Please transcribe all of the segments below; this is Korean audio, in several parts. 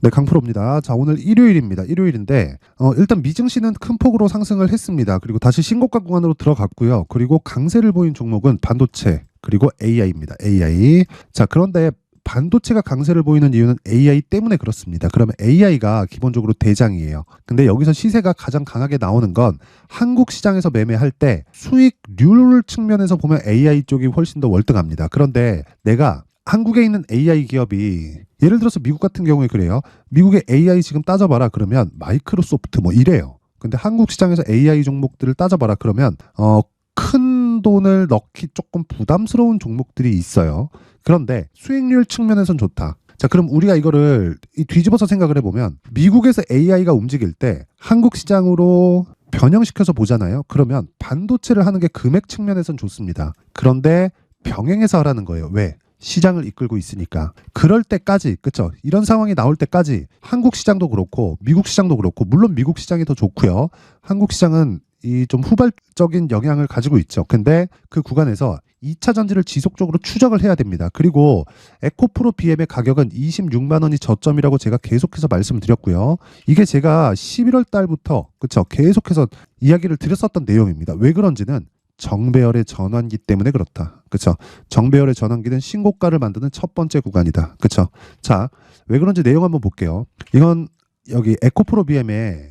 네, 강프로입니다. 자, 오늘 일요일입니다. 일요일인데 일단 미증시는 큰 폭으로 상승을 했습니다. 그리고 다시 신고가 구간으로 들어갔고요. 그리고 강세를 보인 종목은 반도체 그리고 AI입니다. AI. 자, 그런데 반도체가 강세를 보이는 이유는 AI 때문에 그렇습니다. 그러면 AI가 기본적으로 대장이에요. 근데 여기서 시세가 가장 강하게 나오는 건 한국 시장에서 매매할 때 수익률 측면에서 보면 AI 쪽이 훨씬 더 월등합니다. 그런데 내가 한국에 있는 AI 기업이 예를 들어서 미국 같은 경우에 그래요. 미국의 AI 지금 따져봐라 그러면 마이크로소프트 뭐 이래요. 근데 한국 시장에서 AI 종목들을 따져봐라 그러면 큰 돈을 넣기 조금 부담스러운 종목들이 있어요. 그런데 수익률 측면에선 좋다. 자, 그럼 우리가 이거를 뒤집어서 생각을 해보면 미국에서 AI가 움직일 때 한국 시장으로 변형시켜서 보잖아요. 그러면 반도체를 하는 게 금액 측면에선 좋습니다. 그런데 병행해서 하라는 거예요. 왜? 시장을 이끌고 있으니까. 그럴 때까지, 그쵸? 이런 상황이 나올 때까지 한국 시장도 그렇고 미국 시장도 그렇고, 물론 미국 시장이 더 좋고요. 한국 시장은 이 좀 후발적인 영향을 가지고 있죠. 근데 그 구간에서 2차 전지를 지속적으로 추적을 해야 됩니다. 그리고 에코프로 BM의 가격은 26만 원이 저점이라고 제가 계속해서 말씀드렸고요. 이게 제가 11월 달부터 그쵸? 계속해서 이야기를 드렸었던 내용입니다. 왜 그런지는 정배열의 전환기 때문에 그렇다. 그쵸? 정배열의 전환기는 신고가를 만드는 첫 번째 구간이다. 그쵸? 자, 왜 그런지 내용 한번 볼게요. 이건 여기 에코프로 BM의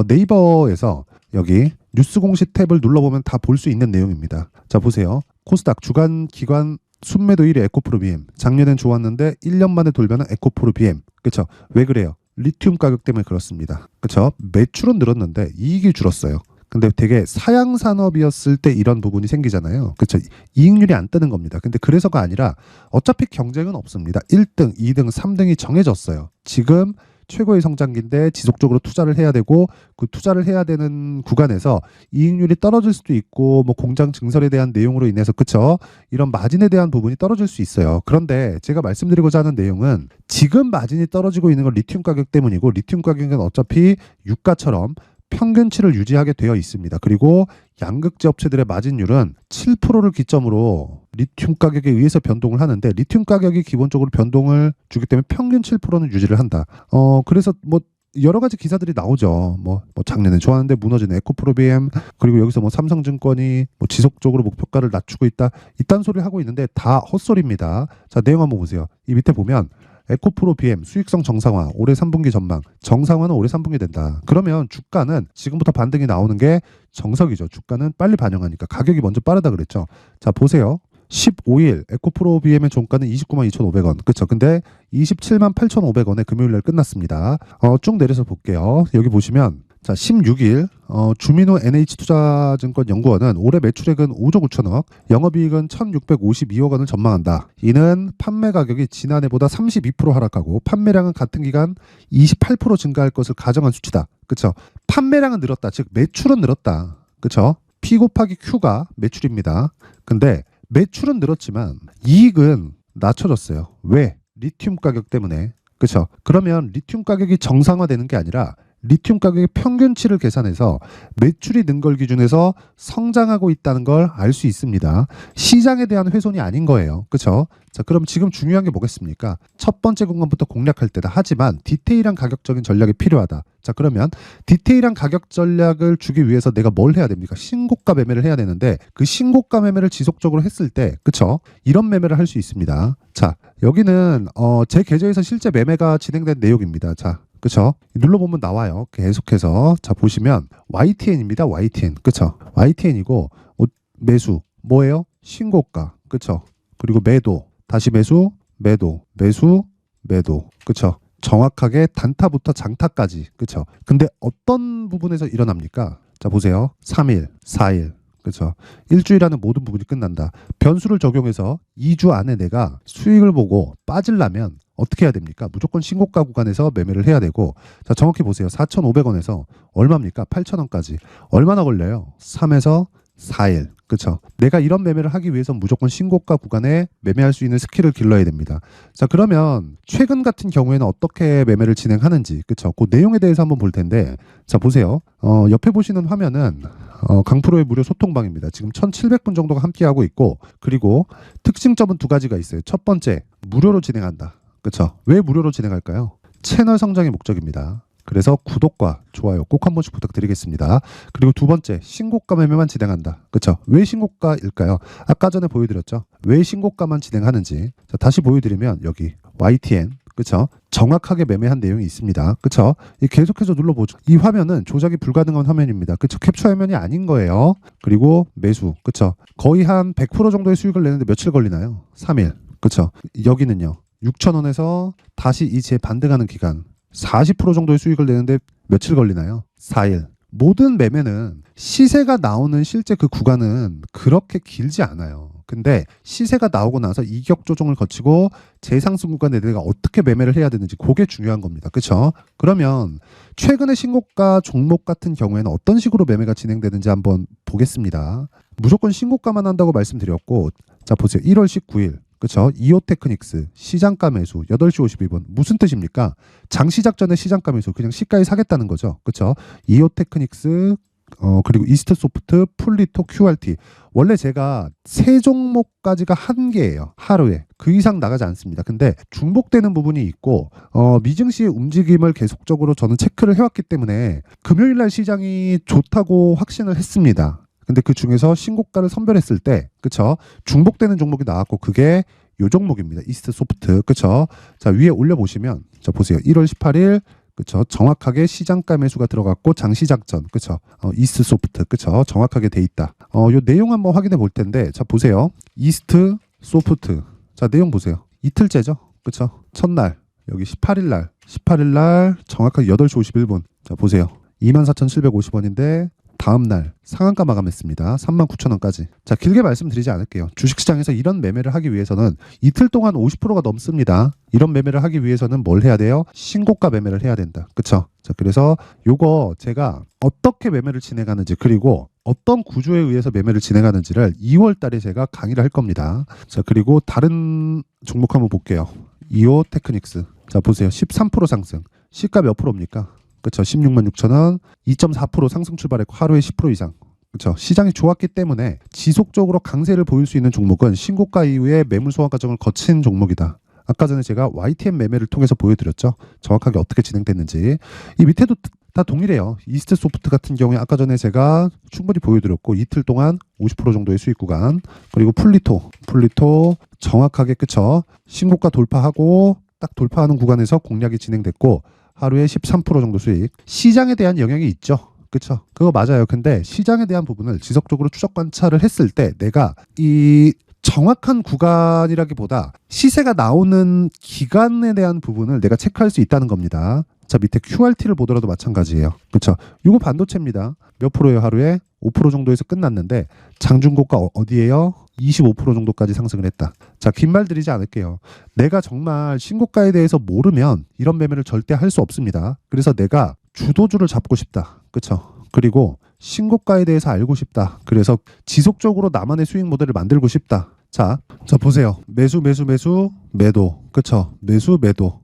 네이버에서 여기 뉴스 공식 탭을 눌러보면 다 볼 수 있는 내용입니다. 자, 보세요. 코스닥 주간 기관 순매도 1위 에코프로 BM. 작년엔 좋았는데 1년 만에 돌변한 에코프로 BM. 그쵸? 왜 그래요? 리튬 가격 때문에 그렇습니다. 그쵸? 매출은 늘었는데 이익이 줄었어요. 근데 되게 사양 산업이었을 때 이런 부분이 생기잖아요. 그렇죠? 이익률이 안 뜨는 겁니다. 근데 그래서가 아니라 어차피 경쟁은 없습니다. 1등, 2등, 3등이 정해졌어요. 지금 최고의 성장기인데 지속적으로 투자를 해야 되고, 그 투자를 해야 되는 구간에서 이익률이 떨어질 수도 있고, 뭐 공장 증설에 대한 내용으로 인해서 그쵸? 이런 마진에 대한 부분이 떨어질 수 있어요. 그런데 제가 말씀드리고자 하는 내용은 지금 마진이 떨어지고 있는 건 리튬 가격 때문이고, 리튬 가격은 어차피 유가처럼 평균치를 유지하게 되어 있습니다. 그리고 양극재 업체들의 마진율은 7%를 기점으로 리튬 가격에 의해서 변동을 하는데, 리튬 가격이 기본적으로 변동을 주기 때문에 평균 7%는 유지를 한다. 그래서 뭐 여러 가지 기사들이 나오죠. 뭐 작년에 좋았는데 무너지는 에코프로 BM, 그리고 여기서 뭐 삼성증권이 뭐 지속적으로 목표가를 낮추고 있다, 이딴 소리를 하고 있는데 다 헛소리입니다. 자, 내용 한번 보세요. 이 밑에 보면 에코프로 BM 수익성 정상화, 올해 3분기 전망, 정상화는 올해 3분기 된다. 그러면 주가는 지금부터 반등이 나오는 게 정석이죠. 주가는 빨리 반영하니까 가격이 먼저 빠르다 그랬죠. 자, 보세요. 15일 에코프로 BM의 종가는 29만 2,500원. 그쵸? 근데 27만 8,500원에 금요일날 끝났습니다. 쭉 내려서 볼게요. 여기 보시면 자, 16일 주민호 NH투자증권 연구원은 올해 매출액은 5조 9천억, 영업이익은 1,652억 원을 전망한다. 이는 판매 가격이 지난해보다 32% 하락하고 판매량은 같은 기간 28% 증가할 것을 가정한 수치다. 그쵸? 판매량은 늘었다. 즉 매출은 늘었다. 그쵸? P 곱하기 Q가 매출입니다. 근데 매출은 늘었지만 이익은 낮춰졌어요. 왜? 리튬 가격 때문에. 그쵸? 그러면 리튬 가격이 정상화되는 게 아니라 리튬 가격의 평균치를 계산해서 매출이 는 걸 기준해서 성장하고 있다는 걸 알 수 있습니다. 시장에 대한 훼손이 아닌 거예요. 그렇죠? 자, 그럼 지금 중요한 게 뭐겠습니까? 첫 번째 공간부터 공략할 때다. 하지만 디테일한 가격적인 전략이 필요하다. 자, 그러면 디테일한 가격 전략을 주기 위해서 내가 뭘 해야 됩니까? 신고가 매매를 해야 되는데, 그 신고가 매매를 지속적으로 했을 때, 그렇죠? 이런 매매를 할 수 있습니다. 자, 여기는 제 계좌에서 실제 매매가 진행된 내용입니다. 자, 그쵸? 눌러보면 나와요. 계속해서. 자, 보시면 YTN입니다. YTN. 그쵸? YTN이고 매수. 뭐예요? 신고가. 그쵸? 그리고 매도. 다시 매수. 매도. 매수. 매도. 그쵸? 정확하게 단타부터 장타까지. 그쵸? 근데 어떤 부분에서 일어납니까? 자, 보세요. 3일, 4일. 그렇죠. 일주일 안에 모든 부분이 끝난다. 변수를 적용해서 2주 안에 내가 수익을 보고 빠지려면 어떻게 해야 됩니까? 무조건 신고가 구간에서 매매를 해야 되고, 자, 정확히 보세요. 4,500원에서 얼마입니까? 8,000원까지. 얼마나 걸려요? 3에서 4일. 그렇죠. 내가 이런 매매를 하기 위해서 무조건 신고가 구간에 매매할 수 있는 스킬을 길러야 됩니다. 자, 그러면 최근 같은 경우에는 어떻게 매매를 진행하는지, 그렇죠. 그 내용에 대해서 한번 볼 텐데, 자, 보세요. 옆에 보시는 화면은 강프로의 무료 소통방입니다. 지금 1,700분 정도가 함께하고 있고, 그리고 특징점은 두 가지가 있어요. 첫 번째, 무료로 진행한다. 그렇죠. 왜 무료로 진행할까요? 채널 성장이 목적입니다. 그래서 구독과 좋아요 꼭 한 번씩 부탁드리겠습니다. 그리고 두 번째, 신고가 매매만 진행한다. 그렇죠? 왜 신고가일까요? 아까 전에 보여드렸죠? 왜 신고가만 진행하는지. 자, 다시 보여드리면 여기 YTN, 그렇죠? 정확하게 매매한 내용이 있습니다. 그렇죠? 계속해서 눌러보죠. 이 화면은 조작이 불가능한 화면입니다. 그렇죠? 캡처 화면이 아닌 거예요. 그리고 매수, 그렇죠? 거의 한 100% 정도의 수익을 내는데 며칠 걸리나요? 3일, 그렇죠? 여기는요, 6,000원에서 다시 이 제 반등하는 기간 40% 정도의 수익을 내는데 며칠 걸리나요? 4일. 모든 매매는 시세가 나오는 실제 그 구간은 그렇게 길지 않아요. 근데 시세가 나오고 나서 이격 조정을 거치고 재상승 구간에 내가 어떻게 매매를 해야 되는지, 그게 중요한 겁니다. 그렇죠? 그러면 최근의 신고가 종목 같은 경우에는 어떤 식으로 매매가 진행되는지 한번 보겠습니다. 무조건 신고가만 한다고 말씀드렸고, 자 보세요. 1월 19일. 그렇죠? 이오테크닉스 시장가 매수 8시 52분. 무슨 뜻입니까? 장 시작 전에 시장가 매수, 그냥 시가에 사겠다는 거죠. 그렇죠? 이오테크닉스 그리고 이스트소프트, 풀리토, QRT. 원래 제가 세 종목까지가 한계예요. 하루에. 그 이상 나가지 않습니다. 근데 중복되는 부분이 있고 미증시의 움직임을 계속적으로 저는 체크를 해왔기 때문에 금요일 날 시장이 좋다고 확신을 했습니다. 근데 그 중에서 신고가를 선별했을 때, 그쵸? 중복되는 종목이 나왔고, 그게 요 종목입니다. 이스트 소프트, 그쵸? 자, 위에 올려보시면, 자, 보세요. 1월 18일, 그쵸? 정확하게 시장가 매수가 들어갔고, 장시작 전, 그쵸? 이스트 소프트, 그쵸? 정확하게 돼 있다. 요 내용 한번 확인해 볼 텐데, 자, 보세요. 이스트 소프트. 자, 내용 보세요. 이틀째죠? 그쵸? 첫날, 여기 18일 날, 정확하게 8시 51분. 자, 보세요. 24,750원인데, 다음날 상한가 마감했습니다. 39,000원까지. 자, 길게 말씀드리지 않을게요. 주식시장에서 이런 매매를 하기 위해서는 이틀 동안 50%가 넘습니다. 이런 매매를 하기 위해서는 뭘 해야 돼요? 신고가 매매를 해야 된다. 그쵸? 자, 그래서 요거 제가 어떻게 매매를 진행하는지, 그리고 어떤 구조에 의해서 매매를 진행하는지를 2월 달에 제가 강의를 할 겁니다. 자, 그리고 다른 종목 한번 볼게요. 이오 테크닉스. 자, 보세요. 13% 상승. 시가 몇 프로입니까? 그렇죠. 16만 6천원, 2.4% 상승 출발했고 하루에 10% 이상. 그렇죠. 시장이 좋았기 때문에 지속적으로 강세를 보일 수 있는 종목은 신고가 이후에 매물 소화 과정을 거친 종목이다. 아까 전에 제가 YTN 매매를 통해서 보여드렸죠. 정확하게 어떻게 진행됐는지. 이 밑에도 다 동일해요. 이스트 소프트 같은 경우에 아까 전에 제가 충분히 보여드렸고, 이틀 동안 50% 정도의 수익 구간. 그리고 풀리토 정확하게, 그쵸? 신고가 돌파하고 딱 돌파하는 구간에서 공략이 진행됐고, 하루에 13% 정도 수익. 시장에 대한 영향이 있죠. 그쵸? 그거 맞아요. 근데 시장에 대한 부분을 지속적으로 추적 관찰을 했을 때 내가 이 정확한 구간이라기보다 시세가 나오는 기간에 대한 부분을 내가 체크할 수 있다는 겁니다. 자, 밑에 QRT를 보더라도 마찬가지예요. 그쵸? 이거 반도체입니다. 몇 프로예요? 하루에 5% 정도에서 끝났는데 장중고가 어디예요? 25% 정도까지 상승을 했다. 자, 긴 말 드리지 않을게요. 내가 정말 신고가에 대해서 모르면 이런 매매를 절대 할 수 없습니다. 그래서 내가 주도주를 잡고 싶다. 그쵸? 그리고 신고가에 대해서 알고 싶다. 그래서 지속적으로 나만의 수익 모델을 만들고 싶다. 자 보세요. 매수, 매도. 그쵸? 매수, 매도.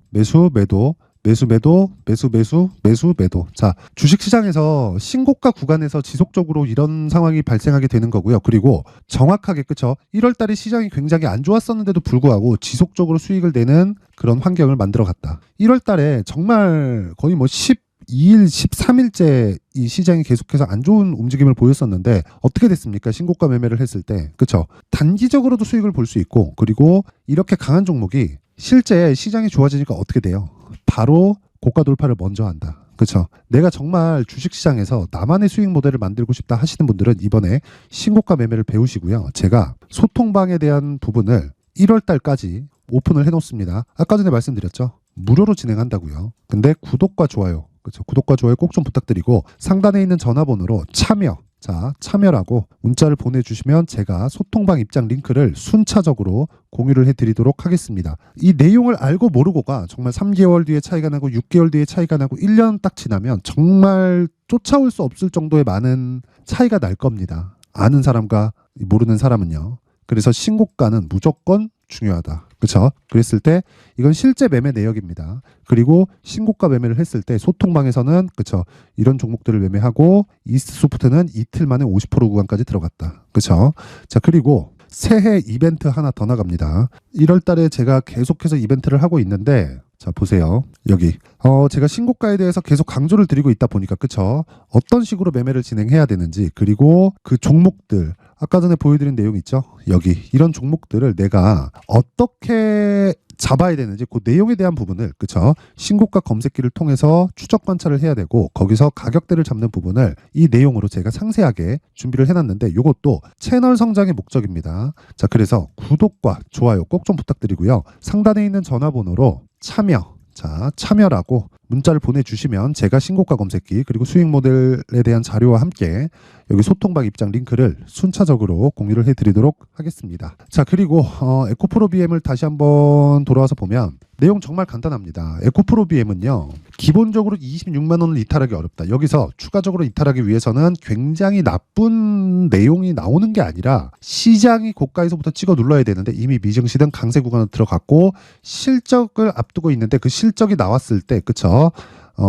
자, 주식시장에서 신고가 구간에서 지속적으로 이런 상황이 발생하게 되는 거고요. 그리고 정확하게, 그쵸? 1월 달에 시장이 굉장히 안 좋았었는데도 불구하고 지속적으로 수익을 내는 그런 환경을 만들어 갔다. 1월 달에 정말 거의 뭐 12일, 13일째 이 시장이 계속해서 안 좋은 움직임을 보였었는데 어떻게 됐습니까? 신고가 매매를 했을 때. 그쵸? 단기적으로도 수익을 볼 수 있고, 그리고 이렇게 강한 종목이 실제 시장이 좋아지니까 어떻게 돼요? 바로 고가 돌파를 먼저 한다. 그렇죠? 내가 정말 주식시장에서 나만의 수익 모델을 만들고 싶다 하시는 분들은 이번에 신고가 매매를 배우시고요. 제가 소통방에 대한 부분을 1월 달까지 오픈을 해놓습니다. 아까 전에 말씀드렸죠? 무료로 진행한다고요. 근데 구독과 좋아요, 그렇죠? 구독과 좋아요 꼭 좀 부탁드리고, 상단에 있는 전화번호로 참여라고 문자를 보내주시면 제가 소통방 입장 링크를 순차적으로 공유를 해드리도록 하겠습니다. 이 내용을 알고 모르고가 정말 3개월 뒤에 차이가 나고 6개월 뒤에 차이가 나고 1년 딱 지나면 정말 쫓아올 수 없을 정도의 많은 차이가 날 겁니다. 아는 사람과 모르는 사람은요. 그래서 신고가는 무조건 중요하다. 그렇죠? 그랬을 때 이건 실제 매매 내역입니다. 그리고 신고가 매매를 했을 때 소통방에서는, 그렇죠? 이런 종목들을 매매하고 이스트 소프트는 이틀 만에 50% 구간까지 들어갔다. 그렇죠? 자, 그리고 새해 이벤트 하나 더 나갑니다. 1월 달에 제가 계속해서 이벤트를 하고 있는데, 자 보세요. 여기 제가 신고가에 대해서 계속 강조를 드리고 있다 보니까, 그쵸? 어떤 식으로 매매를 진행해야 되는지, 그리고 그 종목들, 아까 전에 보여드린 내용 있죠? 여기 이런 종목들을 내가 어떻게 잡아야 되는지 그 내용에 대한 부분을, 그쵸? 신고가 검색기를 통해서 추적 관찰을 해야 되고, 거기서 가격대를 잡는 부분을 이 내용으로 제가 상세하게 준비를 해놨는데, 이것도 채널 성장의 목적입니다. 자, 그래서 구독과 좋아요 꼭 좀 부탁드리고요. 상단에 있는 전화번호로 참여라고 문자를 보내주시면 제가 신고가 검색기 그리고 수익 모델에 대한 자료와 함께 여기 소통방 입장 링크를 순차적으로 공유를 해드리도록 하겠습니다. 자, 그리고 에코프로 BM을 다시 한번 돌아와서 보면 내용 정말 간단합니다. 에코프로 BM은요, 기본적으로 26만 원을 이탈하기 어렵다. 여기서 추가적으로 이탈하기 위해서는 굉장히 나쁜 내용이 나오는 게 아니라 시장이 고가에서부터 찍어 눌러야 되는데, 이미 미증시든 강세 구간으로 들어갔고 실적을 앞두고 있는데, 그 실적이 나왔을 때, 그쵸?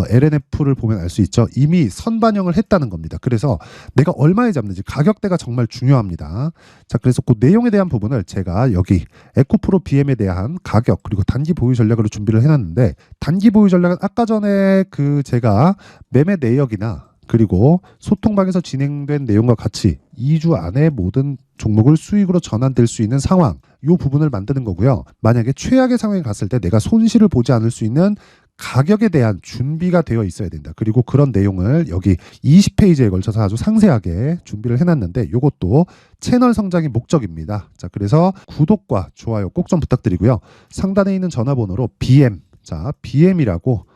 LNF를 보면 알 수 있죠. 이미 선반영을 했다는 겁니다. 그래서 내가 얼마에 잡는지 가격대가 정말 중요합니다. 자, 그래서 그 내용에 대한 부분을 제가 여기 에코프로 BM에 대한 가격 그리고 단기 보유 전략으로 준비를 해놨는데, 단기 보유 전략은 아까 전에 그 제가 매매 내역이나 그리고 소통방에서 진행된 내용과 같이 2주 안에 모든 종목을 수익으로 전환될 수 있는 상황, 이 부분을 만드는 거고요. 만약에 최악의 상황에 갔을 때 내가 손실을 보지 않을 수 있는 가격에 대한 준비가 되어 있어야 된다. 그리고 그런 내용을 여기 20페이지에 걸쳐서 아주 상세하게 준비를 해놨는데, 이것도 채널 성장의 목적입니다. 자, 그래서 구독과 좋아요 꼭 좀 부탁드리고요. 상단에 있는 전화번호로 BM이라고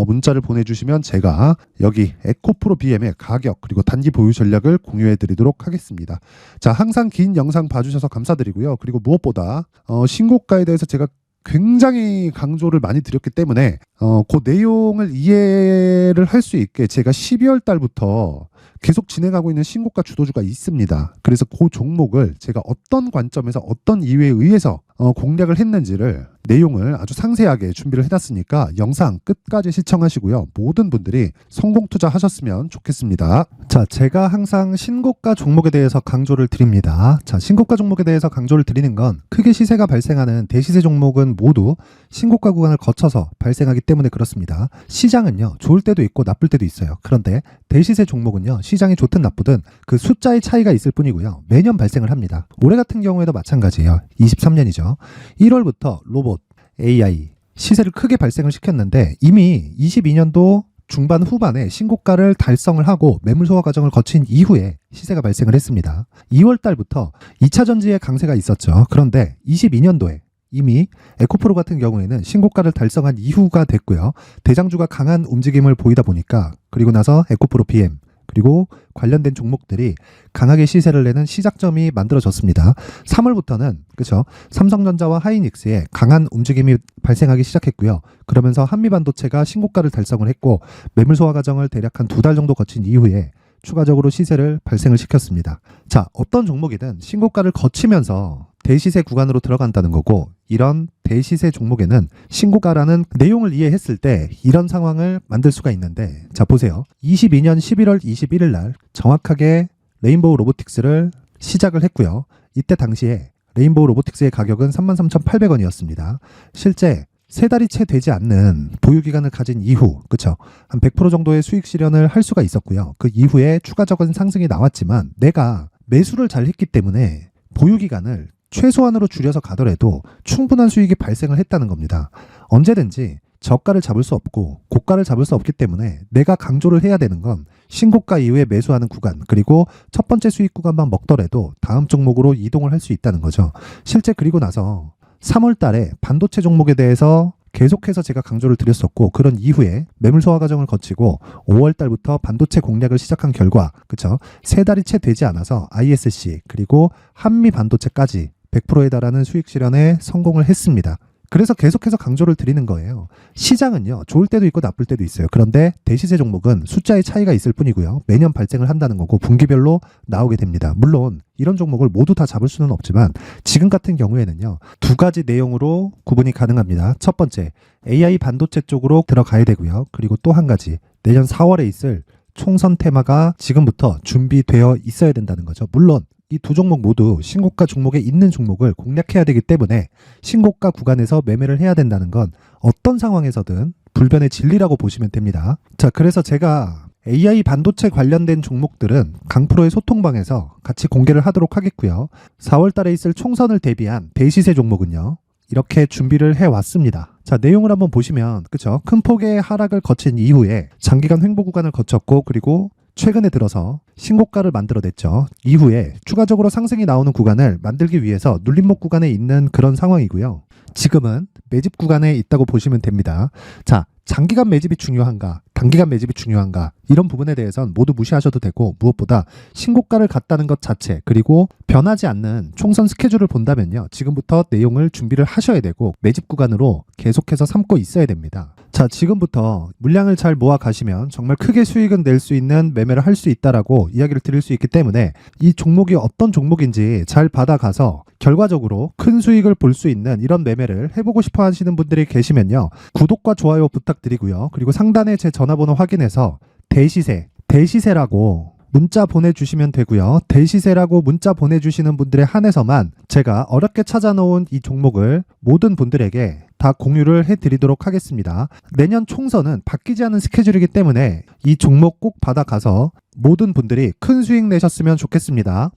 문자를 보내주시면 제가 여기 에코프로 BM의 가격 그리고 단기 보유 전략을 공유해 드리도록 하겠습니다. 자, 항상 긴 영상 봐주셔서 감사드리고요. 그리고 무엇보다 신고가에 대해서 제가 굉장히 강조를 많이 드렸기 때문에 그 내용을 이해를 할 수 있게 제가 12월 달부터 계속 진행하고 있는 신고가 주도주가 있습니다. 그래서 그 종목을 제가 어떤 관점에서 어떤 이유에 의해서 공략을 했는지를 내용을 아주 상세하게 준비를 해놨으니까 영상 끝까지 시청하시고요. 모든 분들이 성공 투자하셨으면 좋겠습니다. 자, 제가 항상 신고가 종목에 대해서 강조를 드립니다. 자, 신고가 종목에 대해서 강조를 드리는 건 크게 시세가 발생하는 대시세 종목은 모두 신고가 구간을 거쳐서 발생하기 때문에 그렇습니다. 시장은요, 좋을 때도 있고 나쁠 때도 있어요. 그런데 대시세 종목은요, 시장이 좋든 나쁘든 그 숫자의 차이가 있을 뿐이고요. 매년 발생을 합니다. 올해 같은 경우에도 마찬가지예요. 23년이죠. 1월부터 로봇, AI 시세를 크게 발생을 시켰는데, 이미 22년도 중반 후반에 신고가를 달성을 하고 매물 소화 과정을 거친 이후에 시세가 발생을 했습니다. 2월 달부터 2차 전지의 강세가 있었죠. 그런데 22년도에 이미 에코프로 같은 경우에는 신고가를 달성한 이후가 됐고요. 대장주가 강한 움직임을 보이다 보니까, 그리고 나서 에코프로 BM 그리고 관련된 종목들이 강하게 시세를 내는 시작점이 만들어졌습니다. 3월부터는 그렇죠, 삼성전자와 하이닉스에 강한 움직임이 발생하기 시작했고요. 그러면서 한미반도체가 신고가를 달성을 했고, 매물 소화 과정을 대략 한 2달 정도 거친 이후에 추가적으로 시세를 발생을 시켰습니다. 자, 어떤 종목이든 신고가를 거치면서 대시세 구간으로 들어간다는 거고, 이런 대시세 종목에는 신고가라는 내용을 이해했을 때 이런 상황을 만들 수가 있는데, 자 보세요. 22년 11월 21일 날 정확하게 레인보우 로보틱스를 시작을 했고요. 이때 당시에 레인보우 로보틱스의 가격은 33,800원이었습니다. 실제 세 달이 채 되지 않는 보유기간을 가진 이후, 그쵸? 한 100% 정도의 수익 실현을 할 수가 있었고요. 그 이후에 추가적인 상승이 나왔지만 내가 매수를 잘 했기 때문에 보유기간을 최소한으로 줄여서 가더라도 충분한 수익이 발생을 했다는 겁니다. 언제든지 저가를 잡을 수 없고 고가를 잡을 수 없기 때문에 내가 강조를 해야 되는 건 신고가 이후에 매수하는 구간, 그리고 첫 번째 수익 구간만 먹더라도 다음 종목으로 이동을 할 수 있다는 거죠. 실제 그리고 나서 3월 달에 반도체 종목에 대해서 계속해서 제가 강조를 드렸었고, 그런 이후에 매물 소화 과정을 거치고 5월 달부터 반도체 공략을 시작한 결과, 그쵸? 세 달이 채 되지 않아서 ISC 그리고 한미 반도체까지 100%에 달하는 수익 실현에 성공을 했습니다. 그래서 계속해서 강조를 드리는 거예요. 시장은요, 좋을 때도 있고 나쁠 때도 있어요. 그런데 대시세 종목은 숫자의 차이가 있을 뿐이고요. 매년 발생을 한다는 거고 분기별로 나오게 됩니다. 물론 이런 종목을 모두 다 잡을 수는 없지만 지금 같은 경우에는요, 두 가지 내용으로 구분이 가능합니다. 첫 번째, AI 반도체 쪽으로 들어가야 되고요. 그리고 또 한 가지, 내년 4월에 있을 총선 테마가 지금부터 준비되어 있어야 된다는 거죠. 물론 이 두 종목 모두 신고가 종목에 있는 종목을 공략해야 되기 때문에 신고가 구간에서 매매를 해야 된다는 건 어떤 상황에서든 불변의 진리라고 보시면 됩니다. 자, 그래서 제가 AI 반도체 관련된 종목들은 강프로의 소통방에서 같이 공개를 하도록 하겠고요. 4월 달에 있을 총선을 대비한 대시세 종목은요, 이렇게 준비를 해왔습니다. 자, 내용을 한번 보시면, 그쵸? 큰 폭의 하락을 거친 이후에 장기간 횡보 구간을 거쳤고, 그리고 최근에 들어서 신고가를 만들어냈죠. 이후에 추가적으로 상승이 나오는 구간을 만들기 위해서 눌림목 구간에 있는 그런 상황이고요. 지금은 매집 구간에 있다고 보시면 됩니다. 자, 장기간 매집이 중요한가, 단기간 매집이 중요한가, 이런 부분에 대해서는 모두 무시하셔도 되고, 무엇보다 신고가를 갔다는 것 자체, 그리고 변하지 않는 총선 스케줄을 본다면요, 지금부터 내용을 준비를 하셔야 되고 매집 구간으로 계속해서 삼고 있어야 됩니다. 자, 지금부터 물량을 잘 모아 가시면 정말 크게 수익은 낼 수 있는 매매를 할 수 있다라고 이야기를 드릴 수 있기 때문에 이 종목이 어떤 종목인지 잘 받아가서 결과적으로 큰 수익을 볼 수 있는 이런 매매를 해보고 싶어 하시는 분들이 계시면요, 구독과 좋아요 부탁드리고요. 그리고 상단에 제 전화번호 확인해서 대시세라고 문자 보내주시면 되고요. 대시세라고 문자 보내주시는 분들에 한해서만 제가 어렵게 찾아놓은 이 종목을 모든 분들에게 다 공유를 해드리도록 하겠습니다. 내년 총선은 바뀌지 않은 스케줄이기 때문에 이 종목 꼭 받아가서 모든 분들이 큰 수익 내셨으면 좋겠습니다.